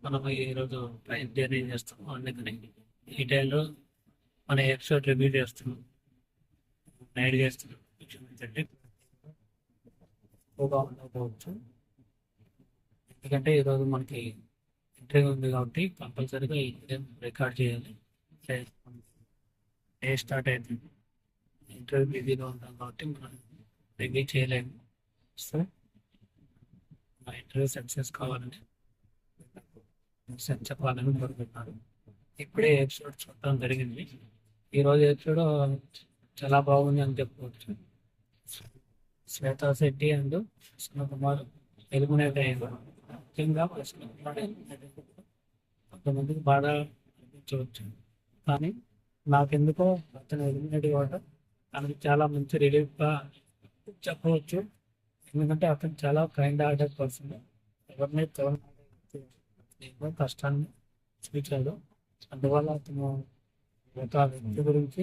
మనం ఈరోజు train journey చేస్తాం. అందుకని ఈ టైంలో మన ఎపిసోడ్ రివ్యూ చేస్తున్నాం. నైట్ చేస్తున్నాం. ఏంటంటే ఎక్కువగా ఉండకపోవచ్చు. ఎందుకంటే ఈరోజు మనకి ఇంటర్వ్యూ ఉంది కాబట్టి కంపల్సరీగా ఈ రికార్డ్ చేయాలి. డే స్టార్ట్ అవుతుంది. ఇంటర్వ్యూ బిజీగా ఉంటాం కాబట్టి మనం రివ్యూ చేయలేము. సో మా ఇంటర్వ్యూ సక్సెస్ కావాలని చెప్పాలని కోరుకుంటున్నాను. ఇప్పుడే ఎపిసోడ్ చూడటం జరిగింది. ఈరోజు ఎపిసోడ్ చాలా బాగుంది అని చెప్పుకోవచ్చు. శ్వేతా శెట్టి అండ్ కృష్ణ కుమార్ ఎలిమినేట్ అయ్యారు. ముఖ్యంగా కృష్ణ కుమార్ ఎలిమినేట్ అయ్యారు. కొంతమందికి బాగా అనిపించవచ్చు, కానీ నాకెందుకో అతను ఎలిమినేట్ అవ్వడం తనకి చాలా మంచి రిలీఫ్గా చెప్పవచ్చు. ఎందుకంటే అతను చాలా కైండ్ హార్టెడ్ పర్సన్. ఎవరిని ఎన్నో కష్టాన్ని చూపించాడు. అందువల్ల అతను ఒక వ్యక్తి గురించి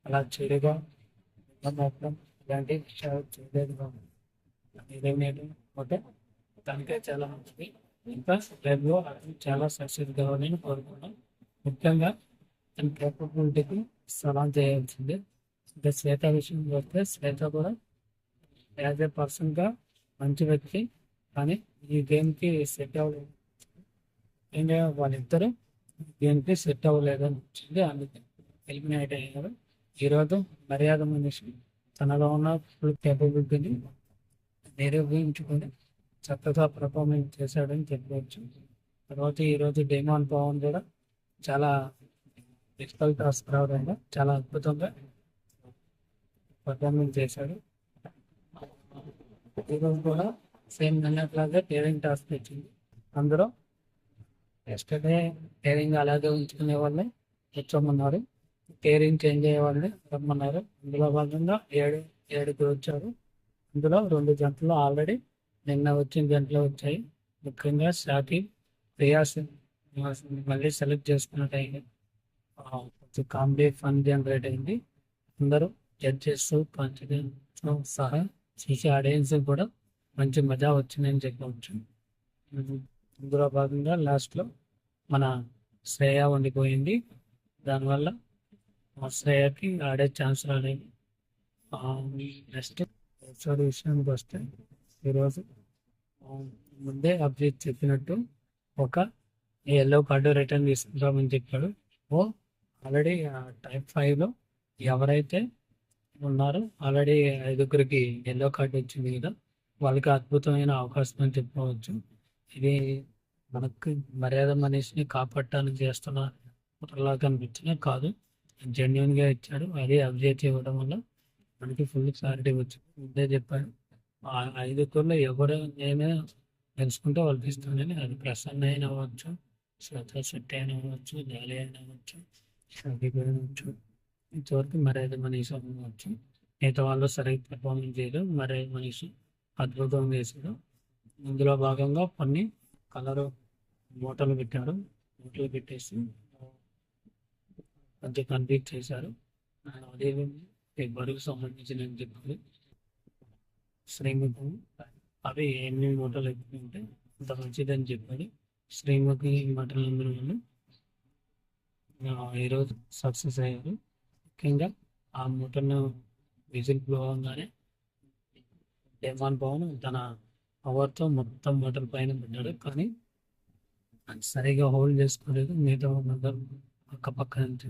అలా చెడుగా మాత్రం ఇలాంటి విషయాలు చేయలేదు. ఎలిమినేట్ అంటే తనకే చాలా మంచిది. ఇంకా లైఫ్లో అతను చాలా సక్సెస్ కావాలని కోరుకున్నాం. ముఖ్యంగా తన కేపబిలిటీకి సలాం చేయాల్సిందే. ఇంకా శ్వేత విషయం వస్తే శ్వేత కూడా యాజ్ ఏ పర్సన్గా మంచి వ్యక్తి, కానీ ఈ గేమ్కి సెట్ అవ్వలేదు. ఇంకా వాళ్ళిద్దరూ గేమ్కి సెట్ అవ్వలేదని వచ్చింది. అందుకే ఎలిమినేట్ అయ్యారు. ఈరోజు మర్యాద మనిషి తనలో ఉన్న ఫుల్ కేపబిలిటీని నిరూపించుకొని చక్కగా పర్ఫార్మెన్స్ చేశాడని చెప్పవచ్చు. తర్వాత ఈరోజు డేమాన్ పవన్ కూడా చాలా డిఫికల్ట్ టాస్క్ రావడంలో చాలా అద్భుతంగా పర్ఫార్మెన్స్ చేశాడు. ఈరోజు కూడా సేమ్ నిన్నట్లాగే టేరింగ్ టాస్క్ వచ్చింది. అందులో ఎస్టర్డే టేరింగ్ అలాగే ఉంచుకునే వాళ్ళని తెచ్చమన్నారు, టేరింగ్ చేంజ్ అయ్యే వాళ్ళని రమ్మన్నారు. అందులో భాగంగా ఏడుగురు వచ్చారు. అందులో 2 జంటలు ఆల్రెడీ నిన్న వచ్చిన జంటలు వచ్చాయి. ముఖ్యంగా షాకిబ్, రియాస్ మళ్ళీ సెలెక్ట్ చేసుకున్నట్టు అయింది. కొంచెం కామెడీ ఫన్ జనరేట్ అయింది. అందరూ జడ్జెస్ పంచతో సహా చూసే ఆడియన్స్ కూడా మంచి మజా వచ్చిందని చెప్పవచ్చు. ఇందులో భాగంగా లాస్ట్లో మన శ్రేయ ఉండిపోయింది. దానివల్ల శ్రేయకి ఆడే ఛాన్స్ రాలేదు. నెక్స్ట్ ఎపిసోడ్ విషయానికి వస్తే ఈరోజు ముందే అభిజిత్ చెప్పినట్టు ఒక ఎల్లో కార్డు రిటర్న్ తీసుకుంటామని చెప్పాడు. ఆల్రెడీ టైప్ 5లో ఎవరైతే ఉన్నారో ఆల్రెడీ 5గురికి ఎల్లో కార్డు వచ్చింది కదా, వాళ్ళకి అద్భుతమైన అవకాశం అని చెప్పవచ్చు. ఇది మనకు మర్యాద మనిషిని కాపాడటానికి చేస్తున్నలా కనిపించినా కాదు, జెన్యున్గా ఇచ్చాడు. అదే అభిజిత్ ఇవ్వడం వల్ల మనకి ఫుల్ క్లారిటీ వచ్చింది. ముందే చెప్పాడు, 5గురిలో ఎవరు నేనే తెలుసుకుంటే వాళ్ళు ఇస్తానని. అది ప్రసన్న అయినా అవ్వచ్చు, శ్వేతా శెట్టి అయినా అవ్వచ్చు, జాలి అయినా అవ్వచ్చు, షాకిబ్ అయినా అవ్వచ్చు, ఇంతవరకు మర్యాద మనీష్ అవ్వచ్చు. మిగతా వాళ్ళు సరిగ్గా పెర్ఫార్మెన్స్ చేయడం, మర్యాద మనీష్ అద్భుతం చేశాడు. ఇందులో భాగంగా కొన్ని కలర్ మూటలు పెట్టారు. మూటలు పెట్టేసి కొంచెం కన్ఫ్యూజ్ చేశారు. అదే బరువుకు సంబంధించిన చెప్పారు శ్రీముఖి. అవి ఎన్ని మూటలు ఎక్కుంటే అంత మంచిదని చెప్పాడు. శ్రీముఖి మాటలందరూ వాళ్ళు ఈరోజు సక్సెస్ అయ్యారు. ముఖ్యంగా ఆ మూటను విజిల్ బ్లో అవగానే డేమాన్ పవన్ తన పవర్తో మొత్తం మూటల పైన పెట్టాడు, కానీ సరిగా హోల్డ్ చేసుకోలేదు. మిగతా వాళ్ళందరూ పక్క నుంచి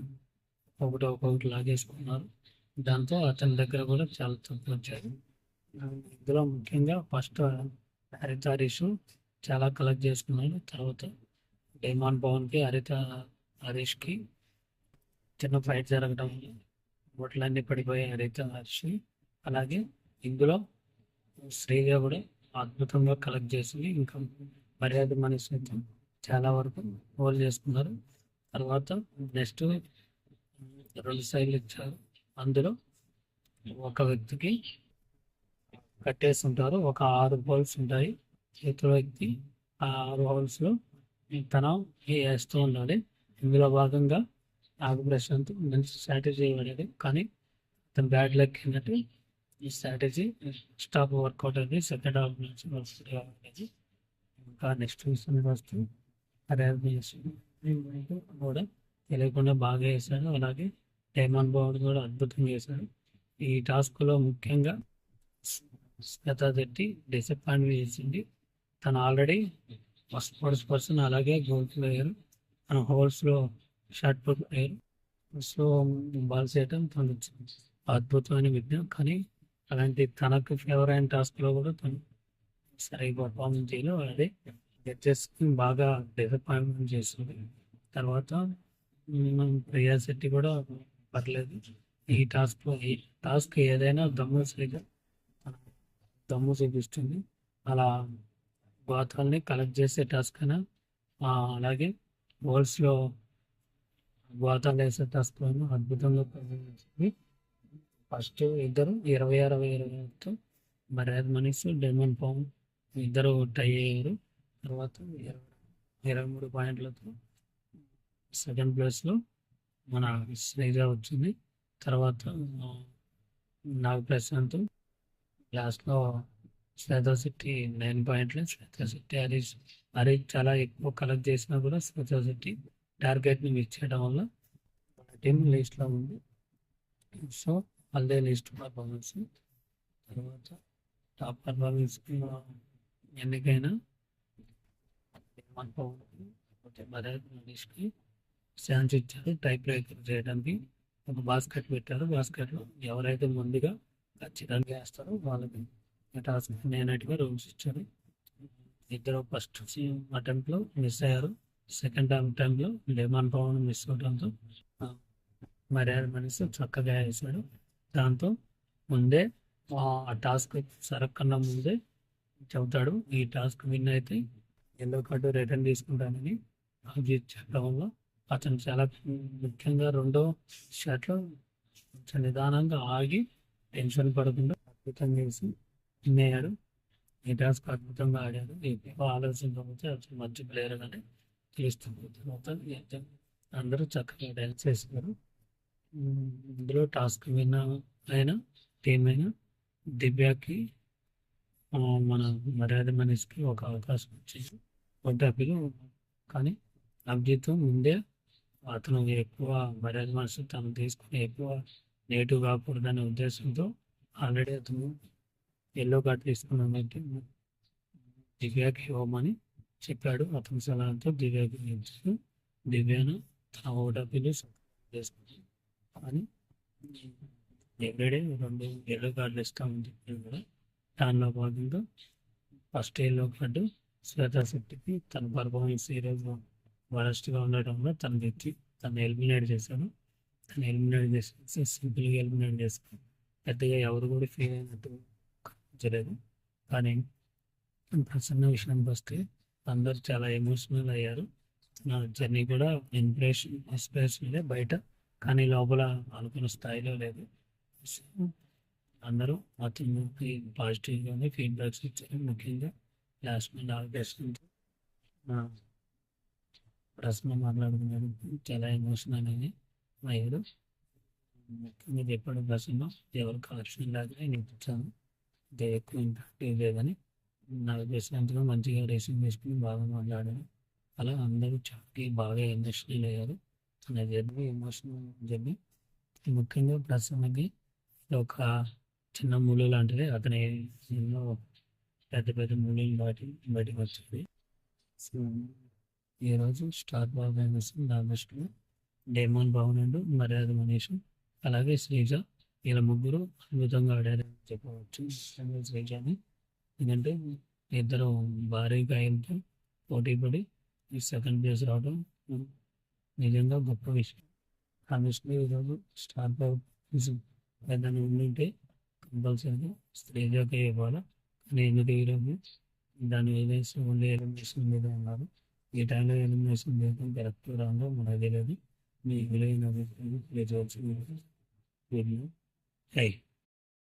ఒక్కొక్కటి లాగేసుకున్నారు. దాంతో అతని దగ్గర కూడా చాలా తక్కువ వచ్చాయి. ఇందులో ముఖ్యంగా ఫస్ట్ హరిత చాలా కలెక్ట్ చేసుకున్నాడు. తర్వాత డేమాన్ పవన్కి హరీష్కి చిన్న ఫైట్ జరగడం వల్ల బొట్లన్నీ పడిపోయాయి హరీష్. అలాగే ఇందులో శ్రీగా కూడా అద్భుతంగా కలెక్ట్ చేసింది. ఇంకా మర్యాద మనిషి అయితే చాలా వరకు హోల్డ్ చేసుకున్నారు. తర్వాత నెక్స్ట్ 2 సైడ్లు ఇచ్చారు. అందులో ఒక వ్యక్తికి కట్టేసి ఉంటారు. ఒక 6 హోల్స్ ఉంటాయి. ఇతర వ్యక్తి ఆ 6 హోల్స్లో తన వేస్తూ ఉండాలి. ఇందులో భాగంగా నాగ ప్రశాంత్ మంచి స్ట్రాటజీ ఇవ్వలేదు, కానీ తన బ్యాడ్ లక్ ఏంటంటే ఈ స్ట్రాటజీ స్టాప్ వర్కౌట్ అనేది సెకండ్ హాఫ్ నుంచి వస్తుంది. ఇంకా నెక్స్ట్ విషయానికి వస్తే ర్యాప్ చేసాడు కూడా తెలియకుండా బాగా చేశాడు. అలాగే డైమండ్ బాబు కూడా అద్భుతంగా చేశాడు. ఈ టాస్క్లో ముఖ్యంగా శ్వేతా శెట్టి డిసప్పాయింట్ చేసింది. తను ఆల్రెడీ ఫస్ట్ ఫస్ట్ పర్సన్, అలాగే గోల్ ప్లేయర్, తన హోల్స్లో short put player, so balls వేయటం తను అద్భుతమైన విద్య. కానీ అలాంటి తనకు ఫేవర్ అయిన టాస్క్లో కూడా తను సరిగ్గా పర్ఫార్మెన్స్ చేయలేదు. అదే జడ్జెస్ బాగా డిసప్పాయింట్మెంట్ చేస్తుంది. తర్వాత ప్రియా శెట్టి కూడా పర్లేదు. ఈ టాస్క్ ఏదైనా దమ్ము చూపిస్తుంది. అలా గోతాల్ని కలెక్ట్ చేసే టాస్క్ అయినా, అలాగే బౌల్స్లో గోతాలు వేసే టాస్క్ అయినా అద్భుతంగా ప్రదర్శించింది. ఫస్ట్ ఇద్దరు 26-25తో మర్యాద మనీష్, డైమండ్ పాము ఇద్దరు టై అయ్యారు. తర్వాత 23 పాయింట్లతో సెకండ్ ప్లేస్లో మన శ్రీజ వచ్చింది. తర్వాత నాగప్రశాంత్ లాస్ట్లో శ్వేతా శెట్టి 9 పాయింట్లు. శ్వేతా శెట్టి హరీష్ చాలా ఎక్కువ కలెక్ట్ చేసినా కూడా శ్వేతా శెట్టి టార్గెట్ని మిస్ చేయడం వల్ల మన టీం లిస్ట్లో ఉంది. సో అదే లిస్ట్ పర్ఫార్మెన్స్. తర్వాత టాప్ పర్ఫార్మెన్స్ ఎన్నికైనా మనీష్కి ఛాన్స్ ఇచ్చారు టై బ్రేకర్ చేయడానికి. ఒక బాస్కెట్ పెట్టారు. బాస్కెట్లో ఎవరైతే ముందుగా ఖచ్చితంగా వేస్తారో వాళ్ళకి టాస్క్ నేనట్టుగా రూల్స్ ఇచ్చారు. ఇద్దరు ఫస్ట్ అటెంప్ట్లో మిస్ అయ్యారు. సెకండ్ అటెంప్ట్లో లెమన్ పవన్ మిస్ అవడంతో మర్యాద మనీష్ చక్కగా వేశాడు. దాంతో ముందే ఆ టాస్క్ సరక్కన్నా ముందే చెబుతాడు, ఈ టాస్క్ విన్ అయితే ఎల్లో కార్డు రిటర్న్ తీసుకుంటానని. అభిజిత్ చెప్పడం వల్ల అతను చాలా ముఖ్యంగా రెండో షాట్లో కొంచెం నిదానంగా ఆగి టెన్షన్ పడకుండా అద్భుతంగా చేసి విన్ అయ్యాడు. ఈ టాస్క్ అద్భుతంగా ఆడాడు. ఎక్కువ ఆలోచించకపోతే అతను మంచి ప్లేయర్ అని తెలుస్తుంది. తర్వాత అందరూ చక్కగా డ్యాన్స్ చేశారు. ఇందులో టాస్క్ విన్ అయిన టీం అయిన దివ్యాకి మన మర్యాద మనీష్కి ఒక అవకాశం వచ్చింది వడ్డాపిలు. కానీ అభిజిత్ ముందే అతను ఎక్కువ మర్యాద మనసు తను తీసుకుని ఎక్కువ నెగిటివ్ కాకూడదనే ఉద్దేశంతో ఆల్రెడీ అతను ఎల్లో కార్డ్ తీసుకున్నాడంటే దివ్యాకి ఇవ్వమని చెప్పాడు. అతని సలహాతో దివ్యాకి ఇచ్చాడు. దివ్యాను తన ఓటపిలు చేసుకుంది. కానీ ఎవ్రీడే 2 ఎల్లో కార్డులు ఇస్తామని చెప్పాడు కూడా. దానిలో భాగంగా ఫస్ట్ ఎల్లో కార్డు శ్వేతా శెట్టికి తన పర్ఫార్మెన్స్ ఈరోజు వరస్ట్గా ఉండటం వల్ల తను ఎలిమినేట్ చేశాడు. తను ఎలిమినేట్ చేసి సింపుల్గా ఎలిమినేట్ చేశాడు. పెద్దగా ఎవరు కూడా ఫీల్ అయినట్టు కనిపించలేదు. కానీ ప్రసన్న విషయానికి వస్తే అందరూ చాలా ఎమోషనల్ అయ్యారు. నా జర్నీ కూడా ఇన్స్పిరేషన్లే బయట, కానీ లోపల అనుకున్న స్థాయిలో లేదు. అందరూ అతనికి పాజిటివ్గానే ఫీడ్బ్యాక్స్ ఇచ్చారు. ముఖ్యంగా లాస్ట్ మంత్ ఆర్గెస్ట్తో ప్రశ్న మాట్లాడుకున్నాడు. చాలా ఎమోషనల్ అనేది అయ్యాడు. ముఖ్యంగా చెప్పాడు ప్రశ్న ఎవరు కలెక్షన్ లాగా నేను ఇచ్చాను, అంటే ఎక్కువ ఇంపాక్ట్ లేదని. నాకు చేసినంతగా మంచిగా రేసింగ్ వేసుకుని బాగా మాట్లాడాను. అలా అందరూ చాలా బాగా ఎమోషనల్ అయ్యారు. తన జర్నీ ఎమోషనల్ జర్నీ. ముఖ్యంగా ప్రసన్నకి ఒక చిన్న మూలు లాంటిది. అతని ఎన్నో పెద్ద పెద్ద మూలీలు బయటకు వచ్చింది. సో ఈరోజు స్టార్ బాగా నాగేశ్వరు, డైమండ్ బాగున్నాడు, మర్యాద మనీష్, అలాగే శ్రీజ, వీళ్ళ ముగ్గురు అద్భుతంగా ఆడారని చెప్పవచ్చు. శ్రీజని ఎందుకంటే ఇద్దరు భారీ గాయంతో పోటీపడి ఈ సెకండ్ ప్లేస్ రావడం నిజంగా గొప్ప విషయం. ఆ విషయంలో ఈరోజు స్టార్ బాగా ఏదైనా ఉండింటే కంపల్సరీగా శ్రీజకే ఇవ్వాలి. కానీ ఎందుకు ఈరోజు దాన్ని ఓన్లీ ఎలిమినేషన్ మీద ఉన్నారు. ఈ టైంలో ఎలిమినేషన్ చేయడం కరెక్ట్ రాగా మనకు తెలియదు. మీ విలువైన వీడియో